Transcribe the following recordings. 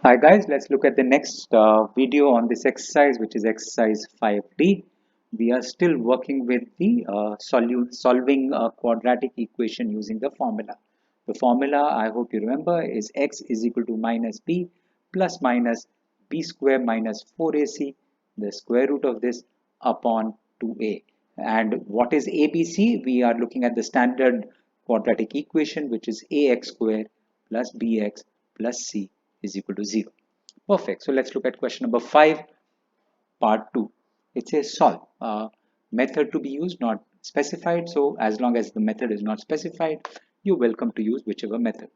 Hi guys, let's look at the next video on this exercise, which is exercise 5D. We are still working with the solving a quadratic equation using the formula. The formula, I hope you remember, is x is equal to minus b plus minus b square minus 4ac, the square root of this upon 2a. And what is ABC? We are looking at the standard quadratic equation, which is ax square plus bx plus c is equal to 0. Perfect. So let's look at question number 5, part 2. It says solve. Method to be used, not specified. So as long as the method is not specified, you're welcome to use whichever method.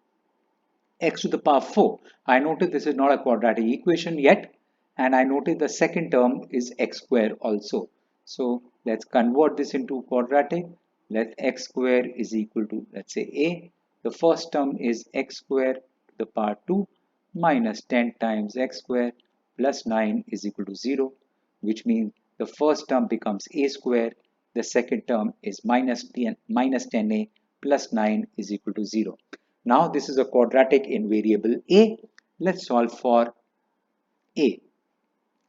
X to the power 4. I notice this is not a quadratic equation yet. And I notice the second term is x square also. So let's convert this into quadratic. Let x square is equal to, let's say, a. The first term is x square to the power 2 minus 10 times x square plus 9 is equal to 0, which means the first term becomes a square. The second term is minus 10a plus 9 is equal to 0. Now this is a quadratic in variable a. Let's solve for a.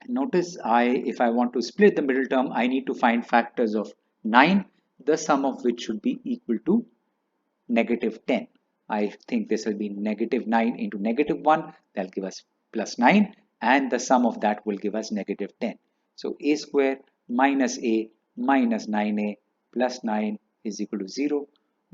Notice if I want to split the middle term, I need to find factors of 9, the sum of which should be equal to negative 10. I think this will be negative 9 into negative 1. That will give us plus 9. And the sum of that will give us negative 10. So a square minus a minus 9a plus 9 is equal to 0.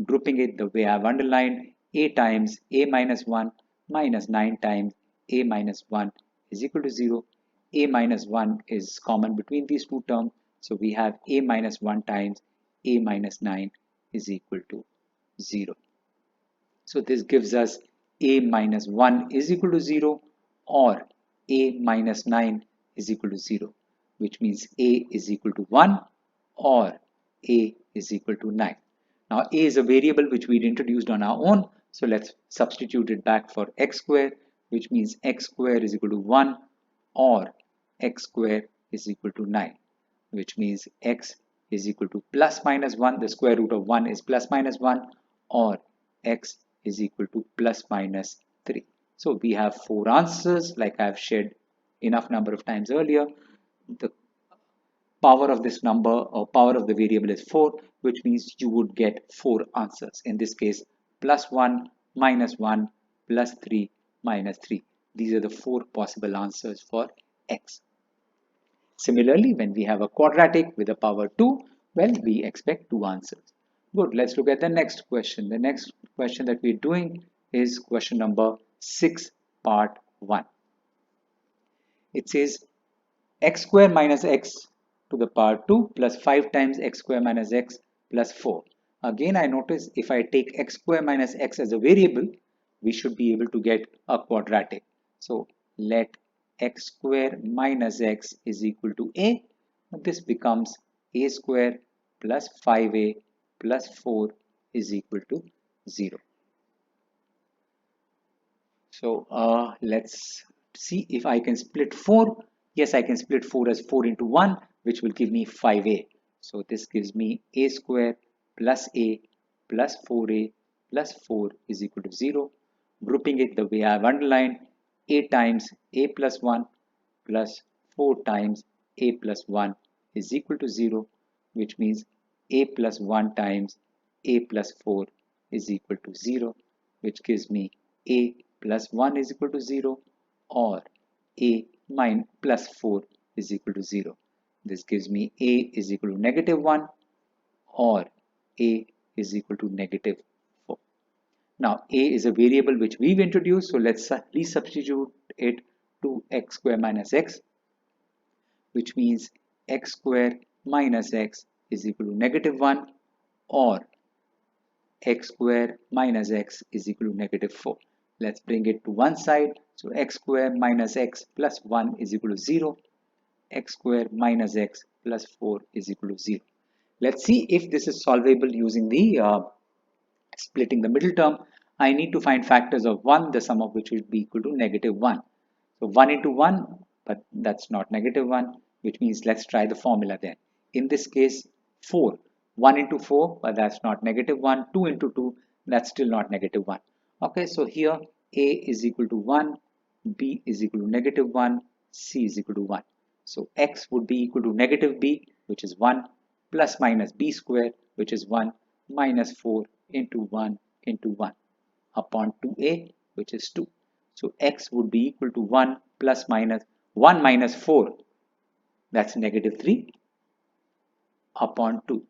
Grouping it the way I've underlined, a times a minus 1 minus 9 times a minus 1 is equal to 0. A minus 1 is common between these two terms. So we have a minus 1 times a minus 9 is equal to 0. So this gives us a minus 1 is equal to 0 or a minus 9 is equal to 0, which means a is equal to 1 or a is equal to 9. Now a is a variable which we'd introduced on our own. So let's substitute it back for x square, which means x square is equal to 1 or x square is equal to 9, which means x is equal to plus minus 1. The square root of 1 is plus minus 1, or x is equal to plus minus 3. So we have 4 answers, like I've shared enough number of times earlier. The power of this number or power of the variable is 4, which means you would get 4 answers. In this case, plus 1, minus 1, plus 3, minus 3. These are the 4 possible answers for x. Similarly, when we have a quadratic with a power 2, well, we expect 2 answers. Good, let's look at the next question. The next question that we're doing is question number 6, part 1. It says x square minus x to the power 2 plus 5 times x square minus x plus 4. Again, I notice if I take x square minus x as a variable, we should be able to get a quadratic. So let x square minus x is equal to a. This becomes a square plus 5a plus 4 is equal to 0. So let's see if I can split 4. Yes, I can split 4 as 4 into 1, which will give me 5a. So this gives me a square plus a plus 4a plus 4 is equal to 0. Grouping it the way I have underlined, a times a plus 1 plus 4 times a plus 1 is equal to 0, which means a plus 1 times a plus 4 is equal to 0, which gives me a plus 1 is equal to 0 or a minus plus 4 is equal to 0. This gives me a is equal to negative 1 or a is equal to negative 4. Now a is a variable which we've introduced, so let's resubstitute it to x square minus x, which means x square minus x is equal to negative 1 or x square minus x is equal to negative 4. Let's bring it to one side. So x square minus x plus 1 is equal to 0. X square minus x plus 4 is equal to 0. Let's see if this is solvable using the splitting the middle term. I need to find factors of 1, the sum of which will be equal to negative 1. So 1 into 1, but that's not negative 1, which means let's try the formula then. In this case, 4. 1 into 4, but that's not negative 1. 2 into 2, that's still not negative 1. Okay, so here a is equal to 1, b is equal to negative 1, c is equal to 1. So x would be equal to negative b, which is 1, plus minus b square, which is 1, minus 4 into 1 into 1 upon 2a, which is 2. So x would be equal to 1 plus minus 1 minus 4, that's negative 3 upon 2.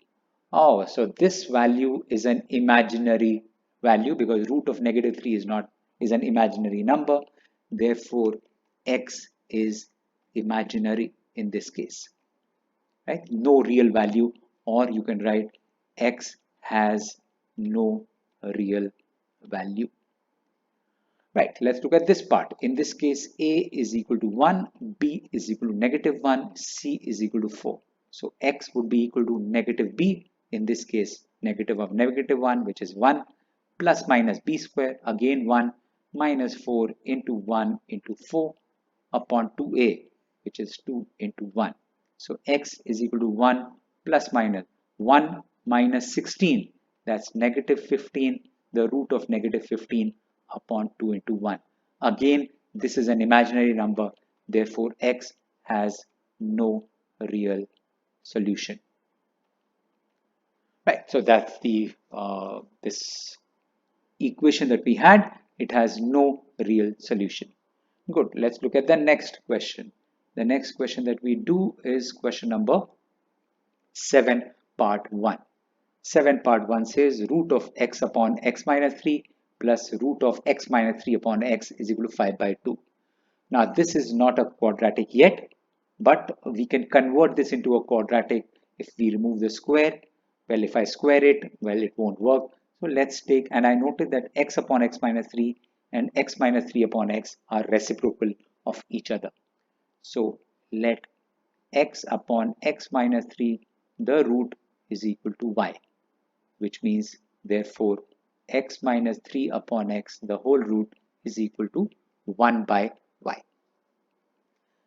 Oh, so this value is an imaginary value because root of negative 3 is an imaginary number. Therefore, x is imaginary in this case, right? No real value, or you can write x has no real value. Right, let's look at this part. In this case, a is equal to 1, b is equal to negative 1, c is equal to 4. So x would be equal to negative b, in this case negative of negative 1, which is 1, plus minus b square, again 1, minus 4 into 1 into 4 upon 2a, which is 2 into 1. So x is equal to 1 plus minus 1 minus 16, that's negative 15, the root of negative 15 upon 2 into 1. Again, this is an imaginary number, therefore x has no real solution. Right, so that's the this equation that we had. It has no real solution. Good, let's look at the next question. The next question that we do is question number 7 part 1. 7 part 1 says root of x upon x minus 3 plus root of x minus 3 upon x is equal to 5 by 2. Now this is not a quadratic yet, but we can convert this into a quadratic if we remove the square. Well, if I square it, well, it won't work. So let's take, and I noted that x upon x minus 3 and x minus 3 upon x are reciprocal of each other. So let x upon x minus 3, the root is equal to y, which means therefore x minus 3 upon x, the whole root, is equal to 1 by y.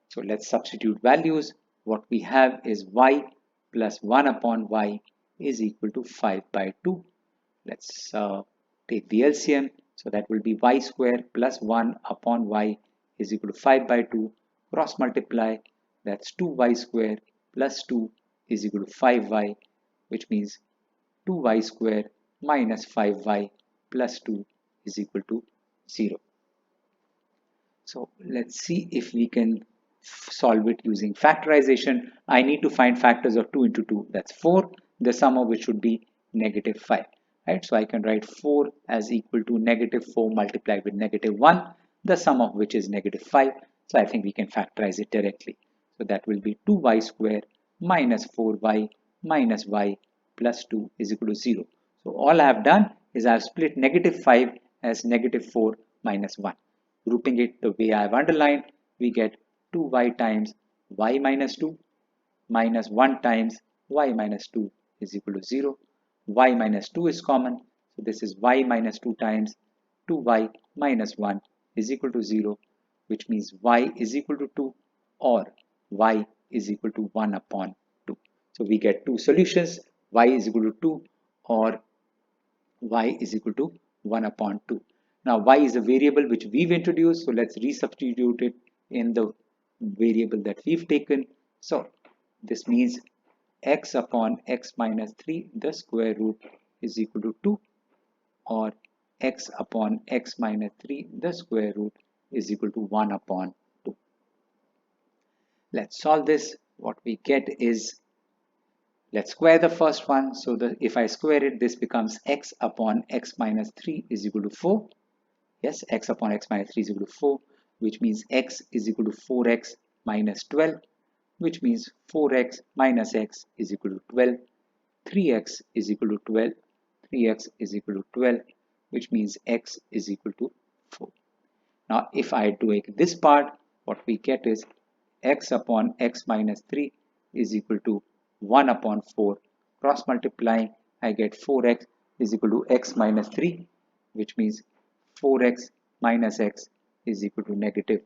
So let's substitute values. What we have is y plus 1 upon y is equal to 5 by 2. Let's take the LCM. So that will be y square plus 1 upon y is equal to 5 by 2. Cross multiply, that's 2y square plus 2 is equal to 5y, which means 2y square minus 5y plus 2 is equal to 0. So let's see if we can solve it using factorization. I need to find factors of 2 into 2, that's 4, the sum of which should be negative 5. Right? So I can write 4 as equal to negative 4 multiplied with negative 1, the sum of which is negative 5. So I think we can factorize it directly. So that will be 2y square minus 4y minus y plus 2 is equal to 0. So all I have done is I have split negative 5 as negative 4 minus 1. Grouping it the way I have underlined, we get 2y times y minus 2 minus 1 times y minus 2 is equal to 0. Y minus 2 is common, so this is y minus 2 times 2y minus 1 is equal to 0, which means y is equal to 2 or y is equal to 1 upon 2. So we get two solutions, y is equal to 2 or y is equal to 1 upon 2. Now y is a variable which we've introduced, so let's resubstitute it in the variable that we've taken. So this means x upon x minus 3, the square root, is equal to 2, or x upon x minus 3, the square root, is equal to 1 upon 2. Let's solve this. What we get is, let's square the first one. So if I square it, this becomes x upon x minus 3 is equal to 4. Yes, x upon x minus 3 is equal to 4, which means x is equal to 4x minus 12, which means 4x minus x is equal to 12. 3x is equal to 12. 3x is equal to 12, which means x is equal to 4. Now, if I do this part, what we get is x upon x minus 3 is equal to 1 upon 4. Cross multiplying, I get 4x is equal to x minus 3, which means 4x minus x is equal to negative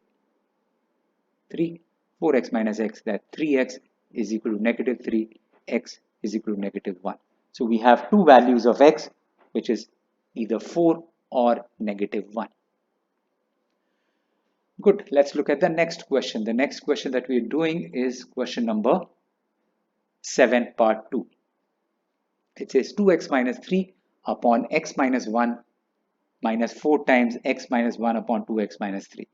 3. 4x minus x, that 3x is equal to negative 3, x is equal to negative 1. So we have two values of x, which is either 4 or negative 1. Good. Let's look at the next question. The next question that we're doing is question number 7, part 2. It says 2x minus 3 upon x minus 1 minus 4 times x minus 1 upon 2x minus 3.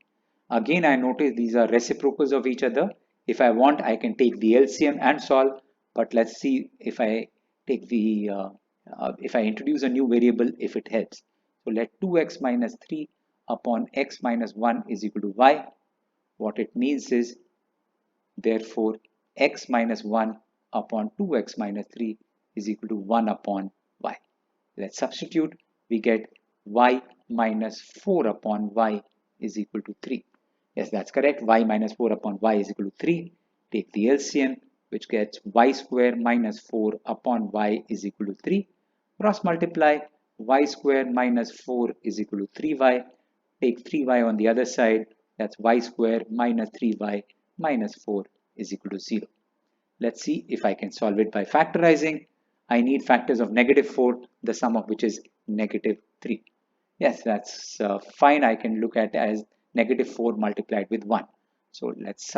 Again, I notice these are reciprocals of each other. If I want, I can take the LCM and solve, but let's see if I take the if I introduce a new variable, if it helps. So let 2x minus 3 upon x minus 1 is equal to y. What it means is, therefore, x minus 1 upon 2x minus 3 is equal to 1 upon y. Let's substitute. We get y minus 4 upon y is equal to 3. Yes, that's correct. Y minus 4 upon y is equal to 3. Take the LCM, which gets y square minus 4 upon y is equal to 3. Cross multiply. Y square minus 4 is equal to 3y. Take 3y on the other side. That's y square minus 3y minus 4 is equal to 0. Let's see if I can solve it by factorizing. I need factors of negative 4, the sum of which is negative 3. Yes, that's fine. I can look at as negative 4 multiplied with 1. So let's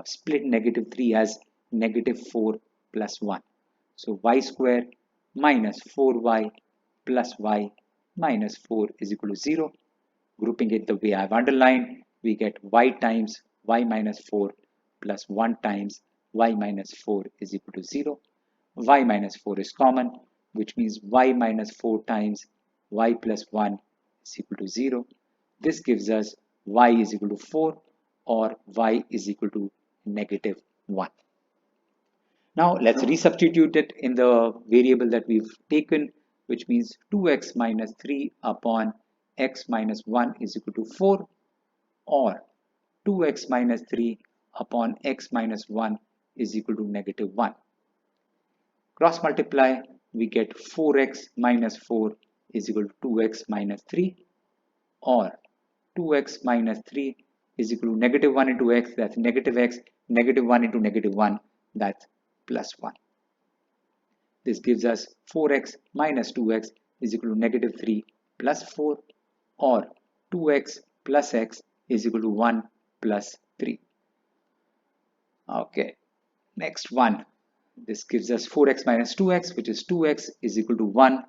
split negative 3 as negative 4 plus 1. So y square minus 4y plus y minus 4 is equal to 0. Grouping it the way I've underlined, we get y times y minus 4 plus 1 times y minus 4 is equal to 0. Y minus 4 is common, which means y minus 4 times y plus 1 is equal to 0. This gives us y is equal to 4 or y is equal to negative 1. Now let's resubstitute it in the variable that we've taken, which means 2x minus 3 upon x minus 1 is equal to 4, or 2x minus 3 upon x minus 1 is equal to negative 1. Cross multiply, we get 4x minus 4 is equal to 2x minus 3, or 2x minus 3 is equal to negative 1 into x, that's negative x, negative 1 into negative 1, that's plus 1. This gives us 4x minus 2x is equal to negative 3 plus 4, or 2x plus x is equal to 1 plus 3. Okay, next one. This gives us 4x minus 2x, which is 2x is equal to 1,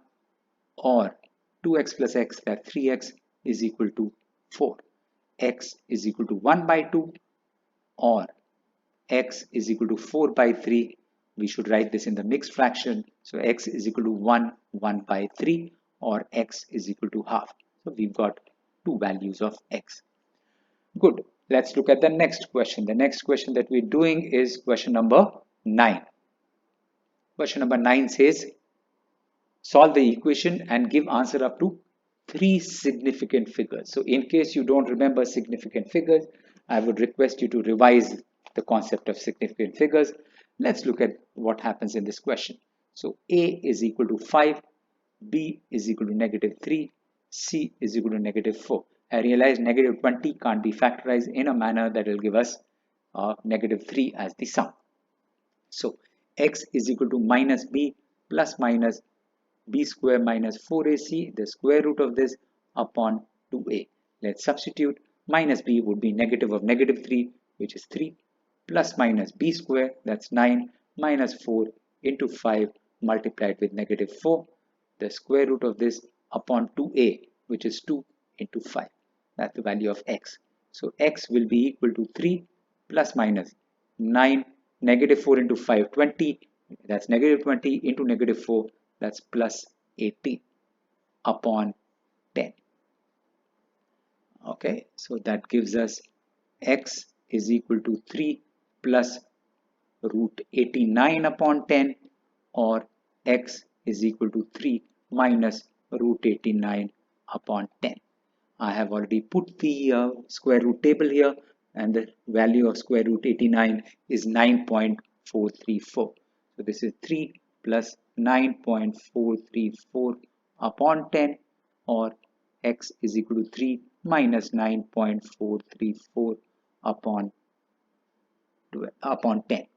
or 2x plus x, that 3x is equal to 4. X is equal to 1 by 2, or x is equal to 4 by 3. We should write this in the mixed fraction. So x is equal to 1 by 3, or x is equal to half. So we've got two values of x. Good. Let's look at the next question. The next question that we're doing is question number 9. Question number 9 says, solve the equation and give answer up to 3 significant figures. So in case you don't remember significant figures, I would request you to revise the concept of significant figures. Let's look at what happens in this question. So A is equal to 5, B is equal to negative 3, C is equal to negative 4. I realize negative 20 can't be factorized in a manner that will give us negative 3 as the sum. So x is equal to minus b plus minus b square minus 4ac, the square root of this, upon 2a. Let's substitute. Minus b would be negative of negative 3, which is 3, plus minus b square, that's 9, minus 4 into 5 multiplied with negative 4, the square root of this, upon 2a, which is 2 into 5. That's the value of x. So x will be equal to 3 plus minus 9, negative 4 into 5, 20. That's negative 20 into negative 4, that's plus 18 upon 10. Okay, so that gives us x is equal to 3 plus root 89 upon 10, or x is equal to 3 minus root 89 upon 10. I have already put the square root table here, and the value of square root 89 is 9.434. So this is 3 plus 9.434 upon 10, or x is equal to 3 minus 9.434 upon 10.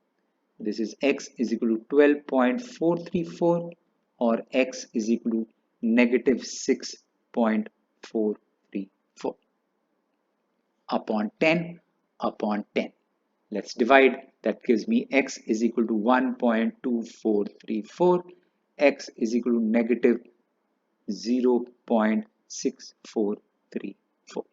This is x is equal to 12.434, or x is equal to negative 6.434. upon 10 upon 10. Let's divide. That gives me x is equal to 1.2434. X is equal to negative 0.6434.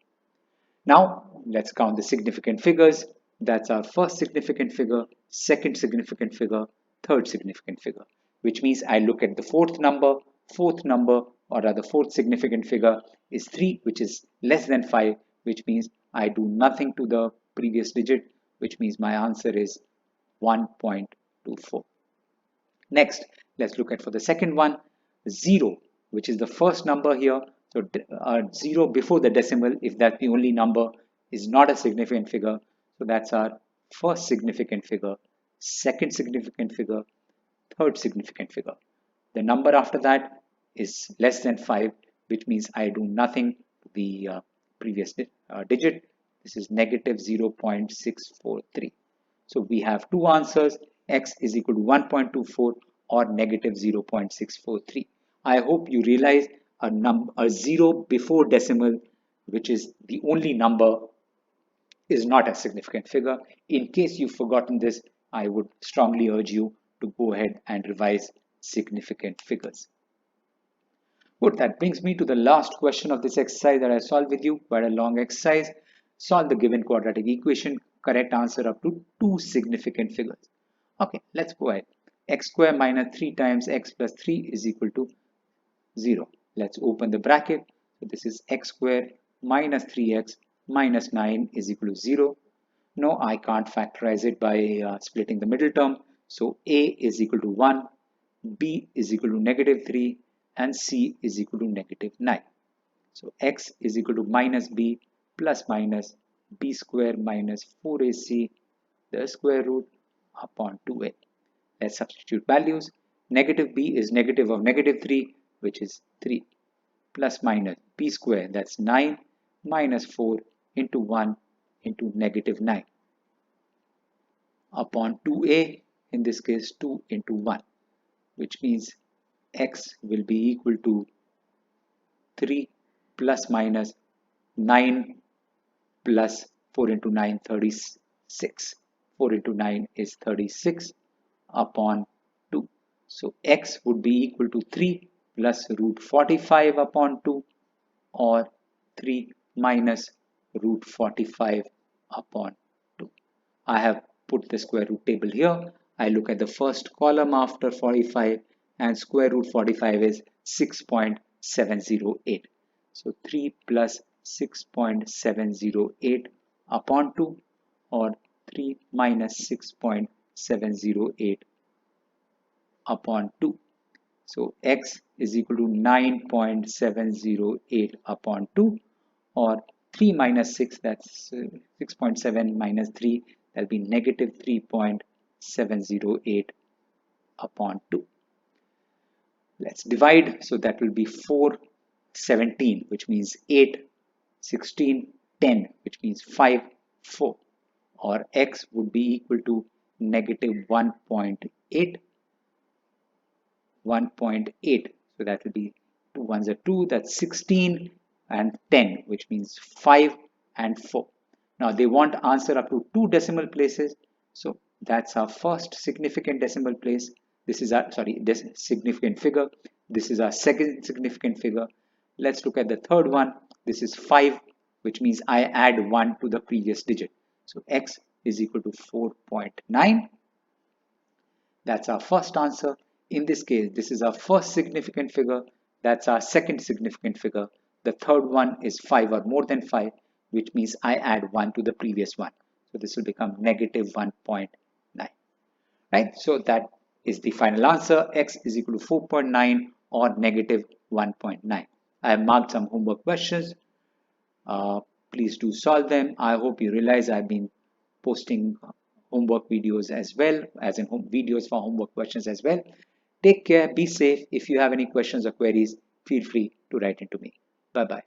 Now let's count the significant figures. That's our first significant figure, second significant figure, third significant figure, which means I look at the fourth number, or rather fourth significant figure is 3, which is less than 5, which means I do nothing to the previous digit, which means my answer is 1.24. Next, let's look at for the second one, 0, which is the first number here. So 0 before the decimal, if that's the only number, is not a significant figure. So that's our first significant figure, second significant figure, third significant figure. The number after that is less than 5, which means I do nothing to the previous digit. This is negative 0.643. So we have two answers, x is equal to 1.24 or negative 0.643. I hope you realize a 0 before decimal, which is the only number, is not a significant figure. In case you've forgotten this, I would strongly urge you to go ahead and revise significant figures. Good, that brings me to the last question of this exercise that I solved with you. Quite a long exercise. Solve the given quadratic equation. Correct answer up to two significant figures. Okay, let's go ahead. X square minus 3 times x plus 3 is equal to 0. Let's open the bracket. So this is x square minus 3x minus 9 is equal to 0. No, I can't factorize it by splitting the middle term. So a is equal to 1, b is equal to negative 3, and c is equal to negative 9. So x is equal to minus b plus minus b square minus 4ac the square root upon 2a. Let's substitute values. Negative b is negative of negative 3, which is 3, plus minus b square, that's 9, minus 4 into 1 into negative 9 upon 2a, in this case 2 into 1, which means x will be equal to 3 plus minus 9 plus 4 into 9, 36. 4 into 9 is 36 upon 2. So x would be equal to 3 plus root 45 upon 2 or 3 minus root 45 upon 2. I have put the square root table here. I look at the first column after 45 and square root 45 is 6.708. So 3 plus 6.708 upon 2 or 3 minus 6.708 upon 2. So x is equal to 9.708 upon 2 or 3 minus 6, that's 6.7 minus 3, that will be negative 3.708 upon 2. Let's divide. So that will be 4, 17, which means 8, 16, 10, which means 5, 4. Or x would be equal to negative 1.8, 1.8. So that will be 2 ones are 2, that's 16 and 10, which means 5 and 4. Now they want answer up to 2 decimal places. So that's our first significant decimal place. This is our, significant figure. This is our second significant figure. Let's look at the third one. This is 5, which means I add 1 to the previous digit. So x is equal to 4.9. That's our first answer. In this case, this is our first significant figure. That's our second significant figure. The third one is 5 or more than 5, which means I add 1 to the previous one. So this will become negative 1.9. Right? So that is the final answer. X is equal to 4.9 or negative 1.9. I have marked some homework questions. Please do solve them. I hope you realize I've been posting homework videos as well, as in videos for homework questions as well. Take care, be safe. If you have any questions or queries, feel free to write into me. Bye-bye.